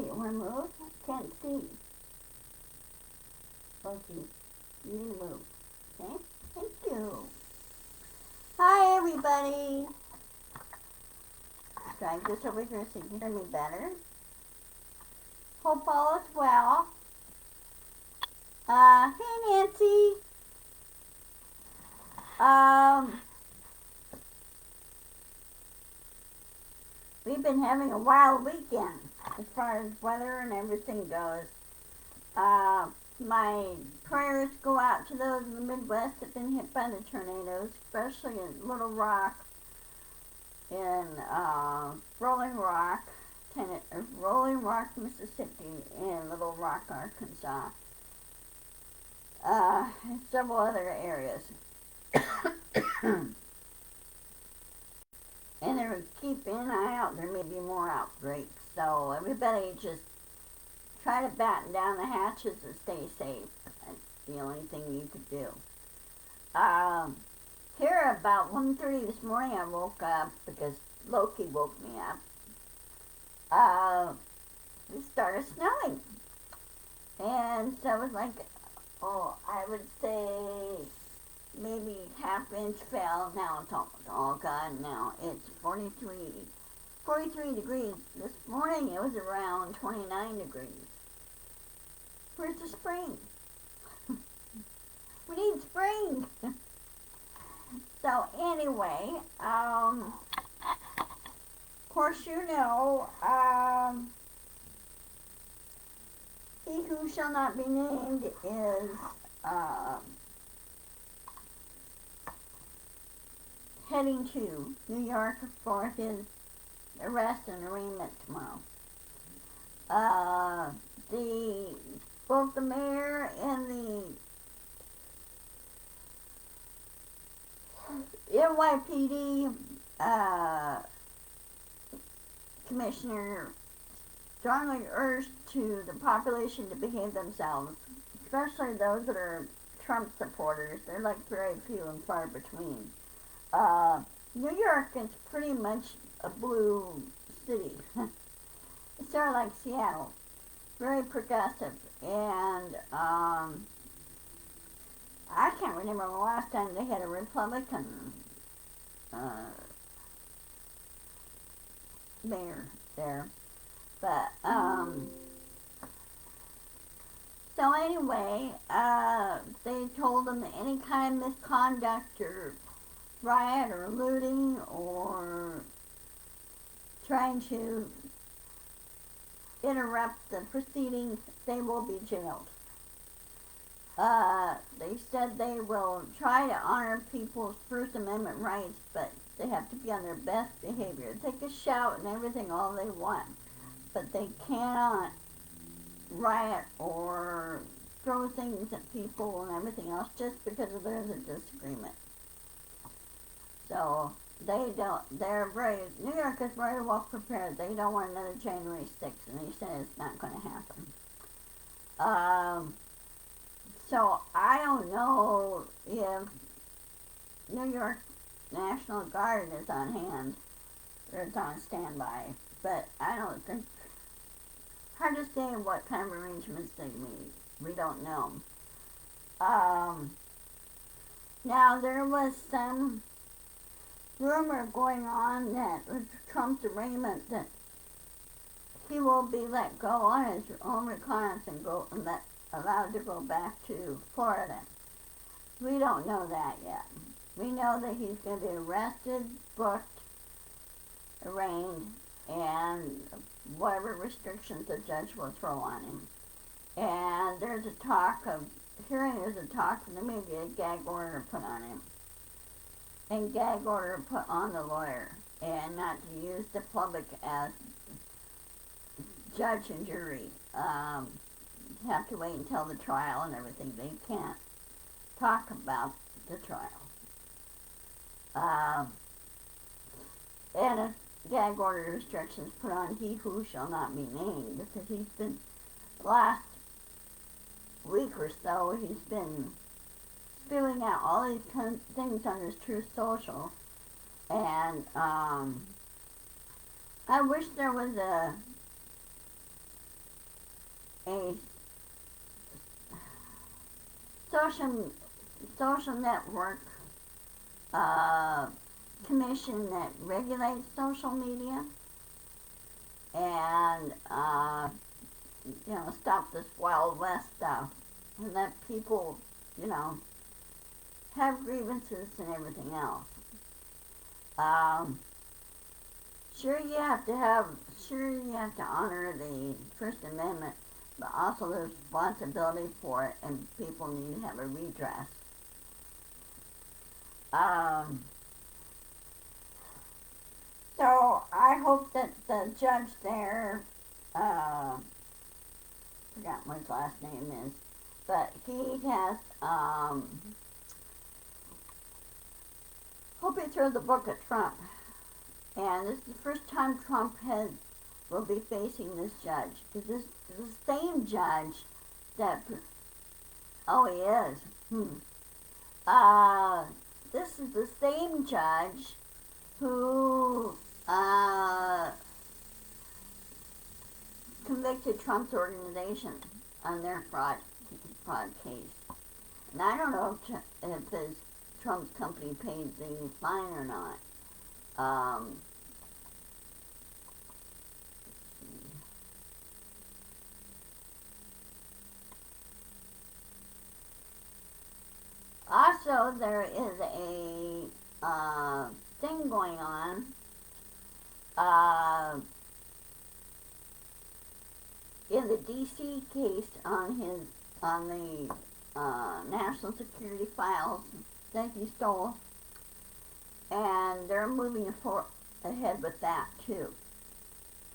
you want to move? I can't see. Okay, you need to move. Okay, thank you. Hi, everybody. Drag this over here so you can hear me better. Hope all is well. Hey, Nancy. We've been having a wild weekend as far as weather and everything goes. My prayers go out to those in the Midwest that have been hit by the tornadoes, especially in Little Rock, in Rolling Rock, Mississippi, and Little Rock, Arkansas, and several other areas. And they're keeping an eye out. There may be more outbreaks, so everybody just try to batten down the hatches and stay safe. That's the only thing you could do. Here about 1:30 this morning I woke up because Loki woke me up. It started snowing. And so it was like, I would say maybe half inch fell. Now it's all gone now. It's 43 degrees. This morning it was around 29 degrees. Where's the spring? We need spring. So anyway, of course you know, he who shall not be named is heading to New York for his arrest and arraignment tomorrow. Both the mayor and the NYPD commissioner strongly urged to the population to behave themselves, especially those that are Trump supporters. They're like very few and far between. New York is pretty much a blue city. It's sort of like Seattle, very progressive, and I can't remember the last time they had a Republican mayor there, but so anyway, they told them that any kind of misconduct or riot or looting or trying to interrupt the proceedings, they will be jailed. They said they will try to honor people's First Amendment rights, but they have to be on their best behavior. They can shout and everything all they want, but they cannot riot or throw things at people and everything else just because there's a disagreement. So New York is very well prepared. They don't want another January 6th, and they say it's not going to happen. So I don't know if New York National Guard is on hand or it's on standby, but I don't think, hard to say what kind of arrangements they made. We don't know. Now there was some rumor going on that with Trump's arraignment that he will be let go on his own recognizance and allowed to go back to Florida. We don't know that yet. We know that he's going to be arrested, booked, arraigned, and whatever restrictions the judge will throw on him. And there's a talk, there may be a gag order put on him. And gag order put on the lawyer, and not to use the public as judge and jury. Have to wait until the trial and everything. They can't talk about the trial. And a gag order restrictions put on he who shall not be named, because he's been, last week or so, he's been spilling out all these things on his Truth Social, and I wish there was a social social network uh, commission that regulates social media and stop this Wild West stuff and let people have grievances and everything else. Um, sure you have to honor the First Amendment, but also there's responsibility for it, and people need to have a redress. Um, so I hope that the judge there, forgot what his last name is, but he has, hope he throws the book at Trump. And this is the first time Trump will be facing this judge. Because this is the same judge that, oh, he is. This is the same judge who convicted Trump's organization on their fraud case. And I don't know if Trump's company paid the fine or not. Also, there is a thing going on. In the D.C. case on the national security files that he stole, and they're moving ahead with that too.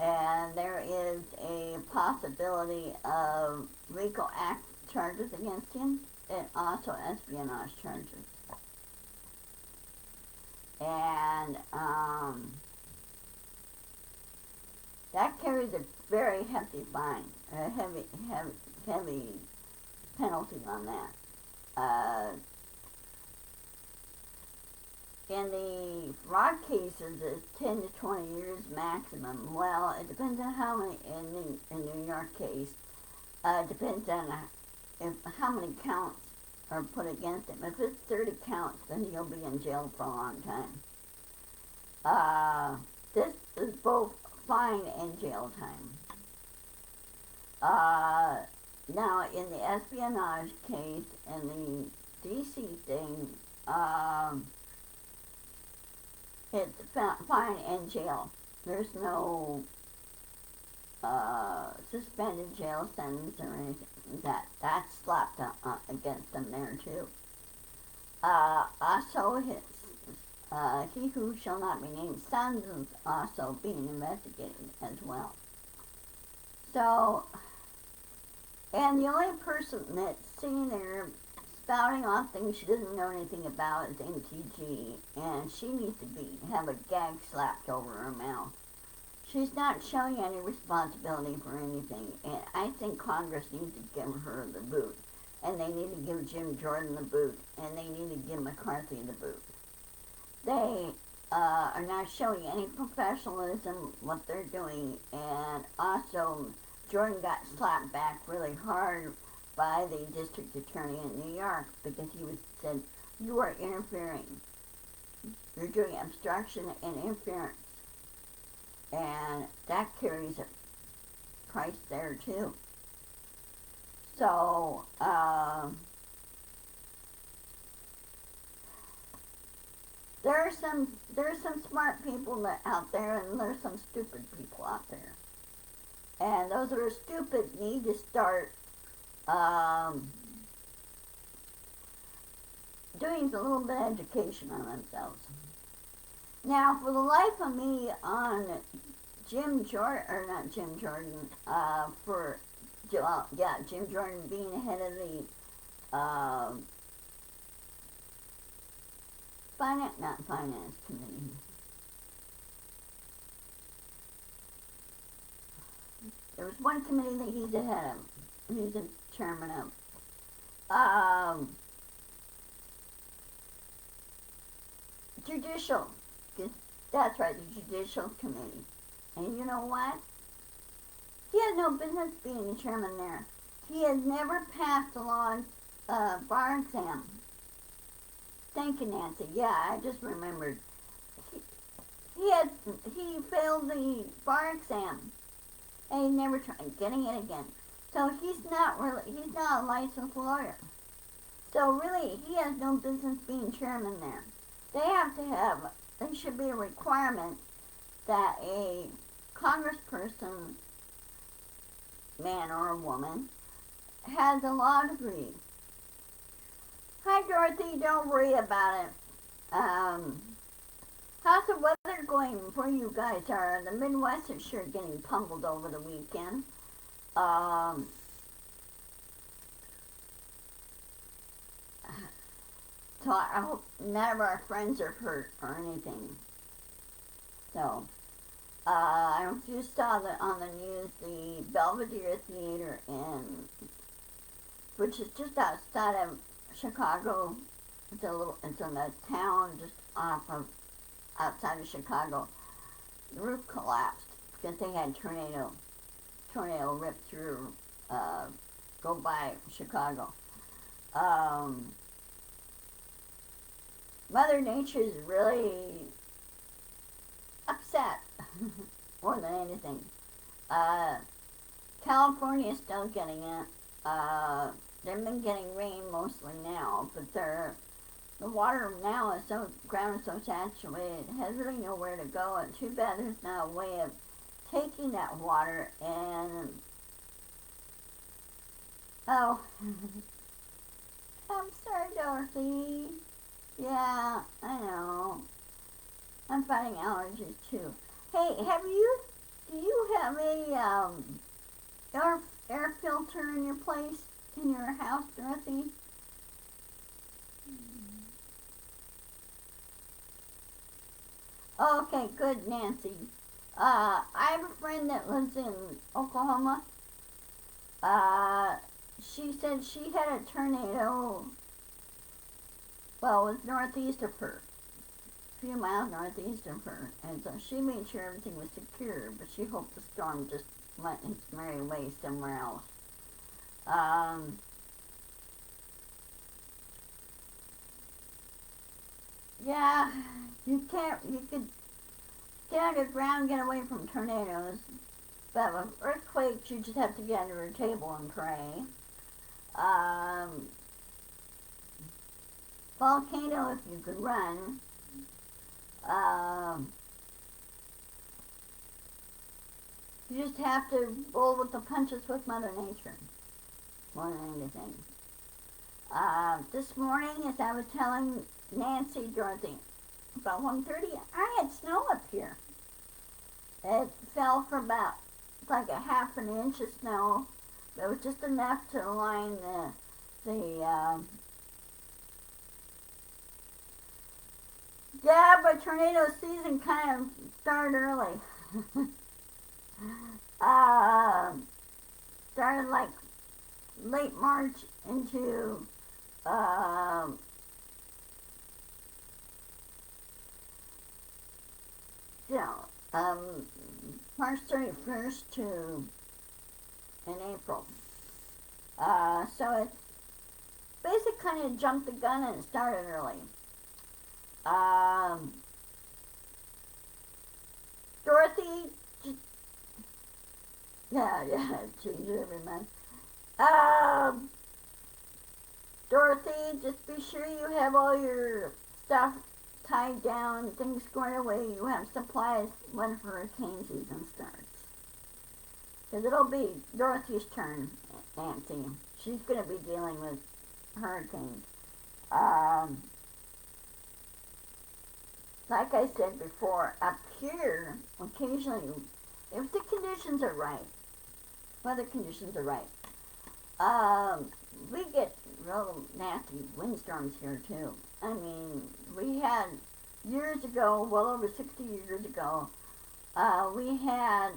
And there is a possibility of RICO Act charges against him, and also espionage charges. And that carries a very hefty fine, a heavy penalty on that. In the fraud cases, it's 10 to 20 years maximum. Well, it depends on how many, in the New York case, it depends on how many counts are put against him. If it's 30 counts, then he'll be in jail for a long time. This is both fine and jail time. Now, in the espionage case and the D.C. thing, it's fine and jail. There's no suspended jail sentence or anything. That's slapped against them there too. Also, he who shall not be named son is also being investigated as well. So, and the only person that's sitting there spouting off things she doesn't know anything about is MTG, and she needs to have a gag slapped over her mouth. She's not showing any responsibility for anything, and I think Congress needs to give her the boot, and they need to give Jim Jordan the boot, and they need to give McCarthy the boot. They are not showing any professionalism what they're doing, and also Jordan got slapped back really hard by the district attorney in New York because he said, "You are interfering. You're doing obstruction and interference." And that carries a price there too. So, there are some smart people out there, and there's some stupid people out there. And those that are stupid need to start doing a little bit of education on themselves. Now, for the life of me, on Jim Jordan being the head of the finance committee. There was one committee that he's the head of. He's the chairman of. Judicial. That's right, the Judicial Committee. And you know what? He has no business being chairman there. He has never passed a law bar exam. Thank you, Nancy. Yeah, I just remembered. He, he failed the bar exam, and he never tried getting it again. So he's not a licensed lawyer. So really, he has no business being chairman there. There should be a requirement that a congressperson, man or a woman, has a law degree. Hi, Dorothy. Don't worry about it. How's the weather going for you guys? The Midwest is sure getting pummeled over the weekend. So I hope none of our friends are hurt or anything. So, I don't know if you saw on the news, the Belvedere Theater which is just outside of Chicago. It's in a town just outside of Chicago. The roof collapsed because they had tornado rip through, go by Chicago. Mother Nature is really upset more than anything. California is still getting it. They've been getting rain mostly now, but the water now is ground is so saturated, it has really nowhere to go. And too bad there's not a way of taking that water and, oh, I'm sorry, Dorothy. Yeah, I know. I'm fighting allergies too. Hey, do you have a air filter in your place, in your house, Dorothy? Okay, good, Nancy. I have a friend that lives in Oklahoma. She said she had a tornado, well, it was northeast of her, a few miles northeast of her, and so she made sure everything was secure, but she hoped the storm just went its merry way somewhere else. Yeah, you could get underground, get away from tornadoes, but with earthquakes, you just have to get under a table and pray. Volcano, if you could run. You just have to roll with the punches with Mother Nature, more than anything. This morning, as I was telling Nancy, Dorothy, about 1:30, I had snow up here. It fell for about like a half an inch of snow. It was just enough to line yeah, but tornado season kind of started early. Started like late March into you know, March 31st to in April. So it basically kind of jumped the gun and started early. Dorothy, yeah, change it every month. Dorothy, just be sure you have all your stuff tied down, things squared away. You have supplies when hurricane season starts. Because it'll be Dorothy's turn, Nancy. She's going to be dealing with hurricanes. Like I said before, up here, occasionally, if the conditions are right, weather conditions are right, we get real nasty windstorms here too. I mean, we had years ago, well over 60 years ago, we had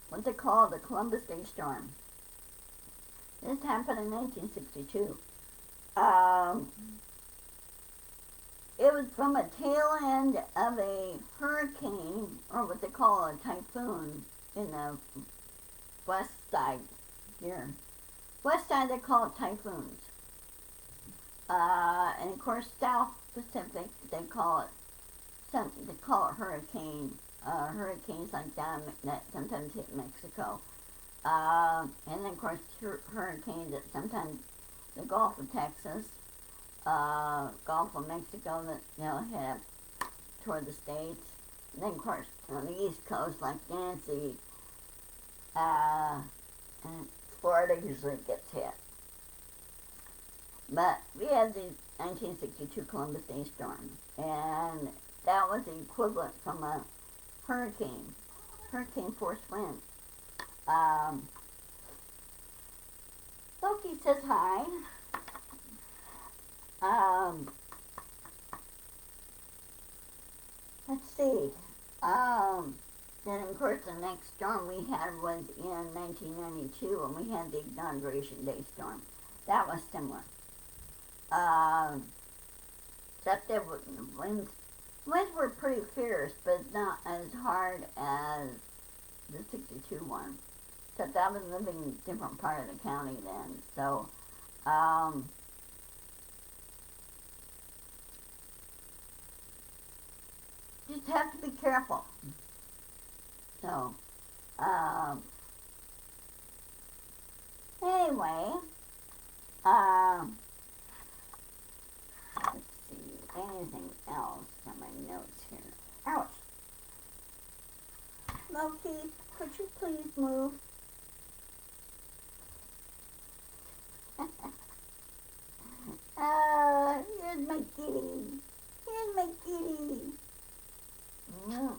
what they call the Columbus Day storm. This happened in 1962. It was from a tail end of a hurricane, or what they call a typhoon, in the west side here. West side they call it typhoons. And of course South Pacific they call it hurricane. Hurricanes like that sometimes hit Mexico. And then of course hurricanes that sometimes the Gulf of Texas, Gulf of Mexico that hit up toward the States. And then of course on the East Coast like Nancy, and Florida usually gets hit. But we had the 1962 Columbus Day storm, and that was the equivalent from a hurricane force wind. Loki says hi. Let's see. Then of course the next storm we had was in 1992, and we had the Inauguration Day storm. That was similar. Except the winds were pretty fierce, but not as hard as the 62 one. Except I was living in a different part of the county then, so just have to be careful. So, anyway, let's see, anything else on my notes here? Ouch! Loki, could you please move? Here's my kitty. Here's my kitty. Mm.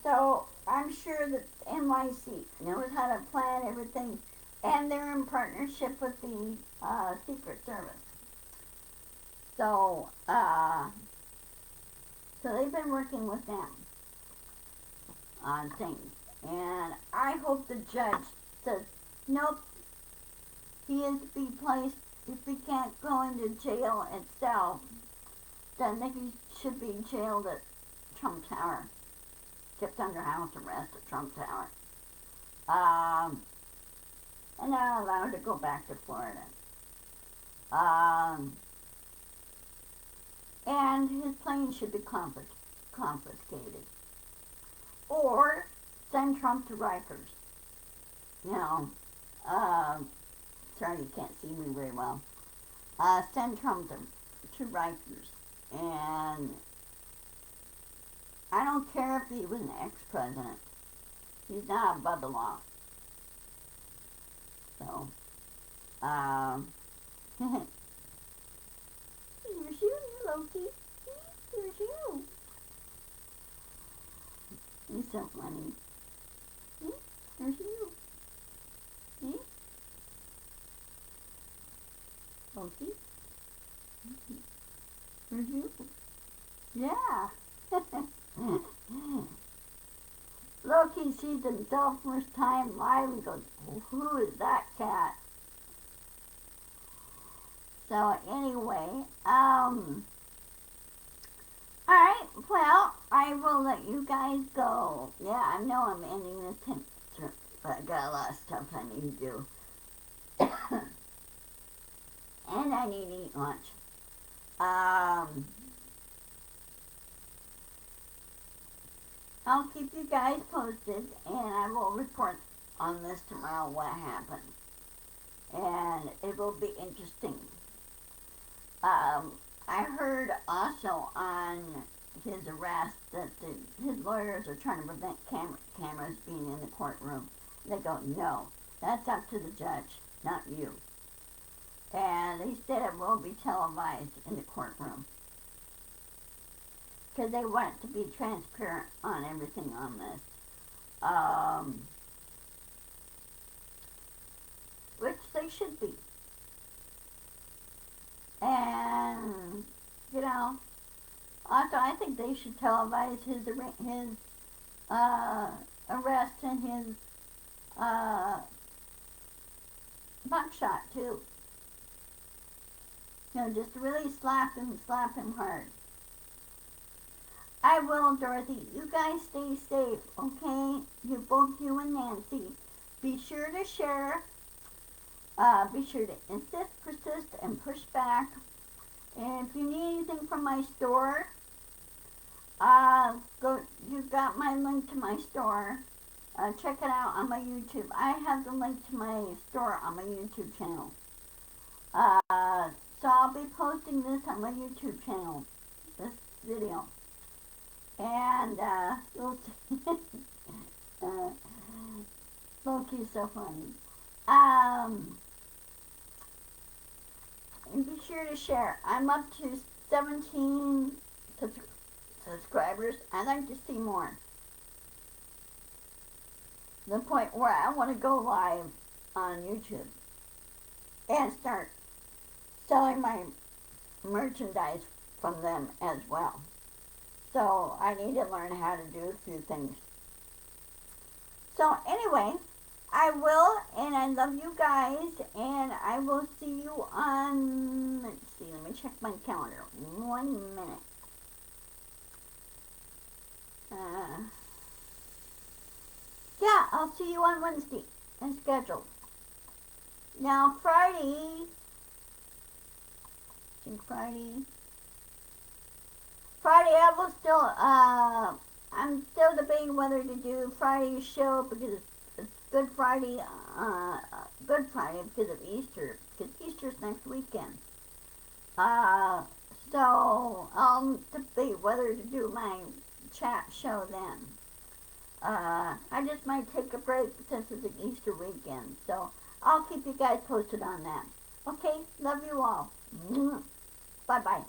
So I'm sure that NYC knows how to plan everything, and they're in partnership with the Secret Service. So, so they've been working with them on things, and I hope the judge says, nope, he is to be placed, if he can't go into jail itself, then he should be jailed at Trump Tower, kept under house arrest at Trump Tower, and not allowed to go back to Florida. And his plane should be confiscated. Or send Trump to Rikers. Sorry you can't see me very well. Send Trump to Rikers. And I don't care if he was an ex-president. He's not above the law. So, here's you, Loki. Here's you. He's so funny. Here's you. Loki. Here's you. Yeah. Loki sees himself first time live and goes, who is that cat? So anyway, alright, well, I will let you guys go. Yeah, I know I'm ending this tantrum, but I got a lot of stuff I need to do. And I need to eat lunch. I'll keep you guys posted, and I will report on this tomorrow what happened. And it will be interesting. I heard also on his arrest that his lawyers are trying to prevent cameras being in the courtroom. They go, no, that's up to the judge, not you. And they said it will be televised in the courtroom. Because they want to be transparent on everything on this. Which they should be. And, also I think they should televise his arrest and his buckshot too. Just to really slap him hard. I will, Dorothy. You guys stay safe, okay? Both you and Nancy. Be sure to share. Be sure to insist, persist, and push back. And if you need anything from my store, go. You got my link to my store. Check it out on my YouTube. I have the link to my store on my YouTube channel. So I'll be posting this on my YouTube channel, this video. And, we'll see. Loki's so funny. And be sure to share. I'm up to 17 subscribers. I'd like to see more. The point where I want to go live on YouTube and start selling my merchandise from them as well. So I need to learn how to do a few things. So anyway, I will, and I love you guys, and I will see you on, let's see, let me check my calendar. 1 minute. Yeah, I'll see you on Wednesday, as scheduled. Now Friday, I will still, I'm still debating whether to do Friday's show because it's Good Friday because of Easter, because Easter's next weekend. So I'll debate whether to do my chat show then. I just might take a break since it's an Easter weekend, so I'll keep you guys posted on that. Okay, love you all. Bye-bye.